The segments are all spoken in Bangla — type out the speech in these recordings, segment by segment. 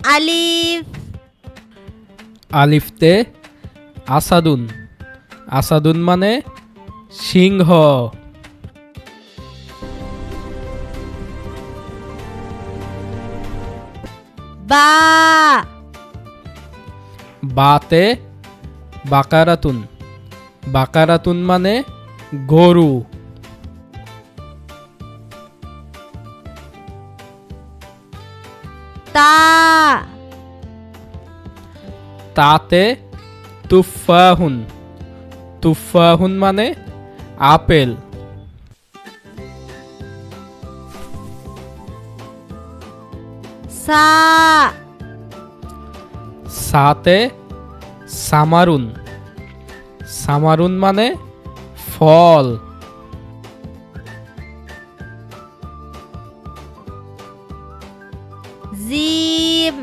আলিফ আলিফতে আসাদুন আসাদুন মানে সিংহ বা বাতে বাকারাতুন বাকারাতুন মানে গরু তা তাতে তুফাহুন তুফাহুন মানে আপেল সা সাতে সামারুন সামারুন মানে ফল জিম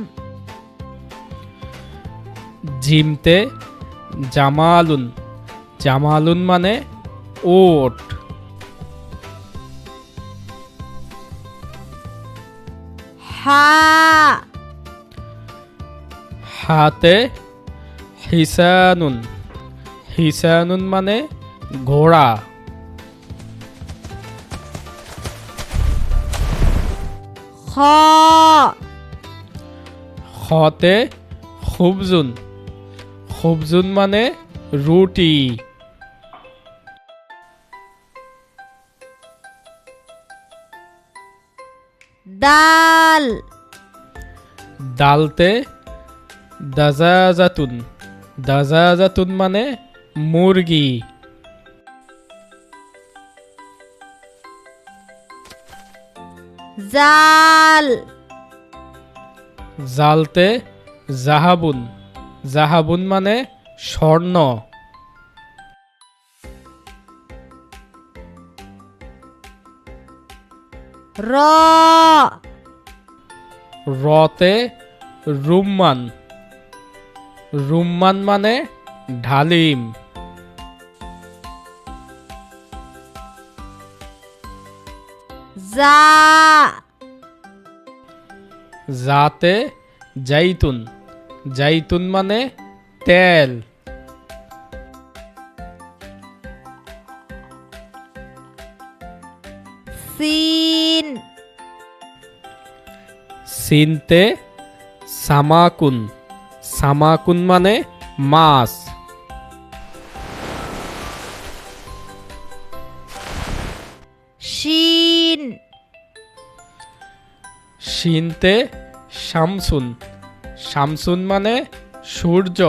জিমতে জামালুন জামালুন মানে ওট হা হাতে হিসানুন হিসানুন মানে ঘোড়া খ খতে খুবজুন খুবজুন মানে রুটি দাল দালতে দাজাজাতুন দাজাজাতুন মানে মুরগি জাল জালতে জাহাবুন জাহাবুন মানে স্বর্ণ র রতে রুম্মান রুম্মান মানে ঢালিম জা জাতে জাইতুন জাইতুন মানে তেল সিন সিনতে সামাকুন সামাকুন মানে মাছ শিন শিনতে শামসুন শামসুন মানে সূর্য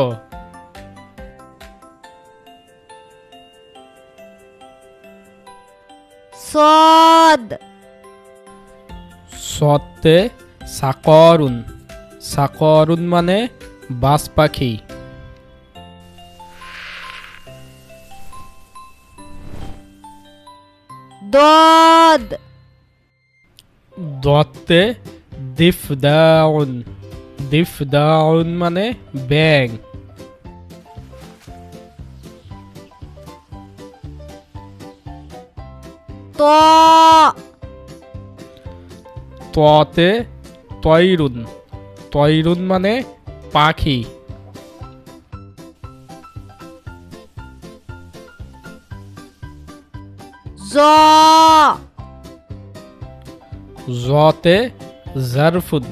সদ সতে সাকরুন সাকরুন মানে বাজ পাখি দদ দত্তে দিফদাউন দিফদাউন মানে ব্যাং ত ততে তৈরুন তৈরুন মানে পাখি জ জতে জারফুন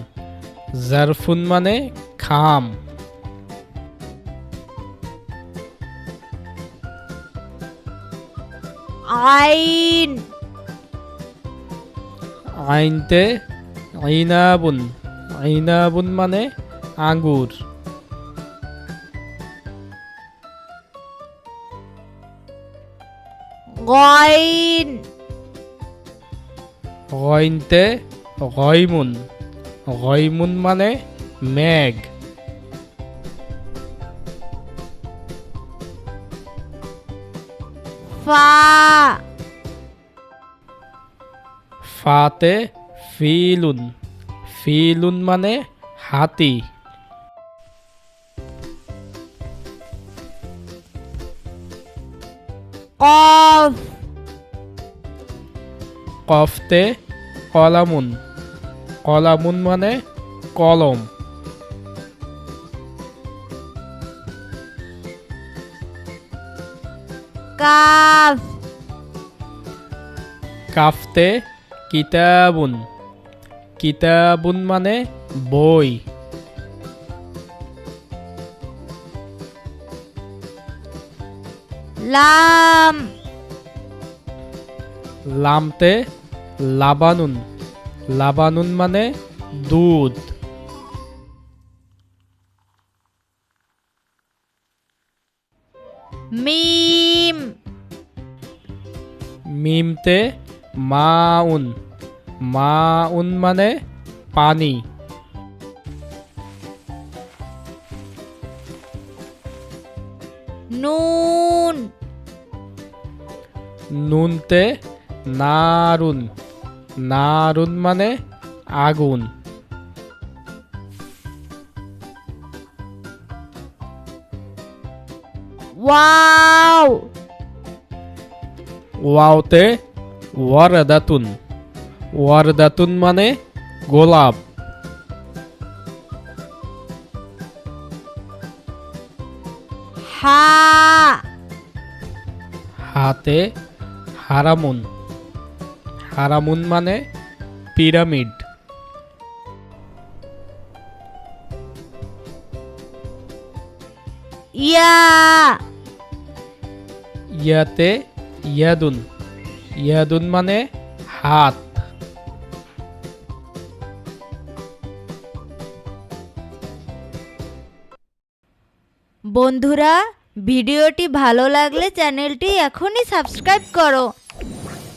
জারফুন মানে খাম আইন আইনতে আইনাবুন আইনাবুন মানে আঙ্গুর গইন গইনতে গইমুন গইমুন মানে মেঘ ফা ফাতে ফিলুন ফিলুন মানে হাতি কফ কফতে কলামুন কলামুন মানে কলম কাফ কাফতে কিতাবুন, কিতাবুন মানে বই। লাম লামতে লাবানুন, লাবানুন মানে দুধ। মিম মিমতে মাউন, মাউন মানে পানি। নুন নুনতে নারুন, নারুন মানে আগুন। ওয়াও ওয়াওতে ওয়ারদাতুন, ওয়ারদাতুন মানে গোলাপ। হা হাতে হারামুন, হারামুন মানে পিরামিড। ইয়া ইয়াতে ইয়াদুন, ইয়াদুন মানে হাত। বন্ধুরা, ভিডিওটি ভালো লাগলে চ্যানেলটি এখনই সাবস্ক্রাইব করো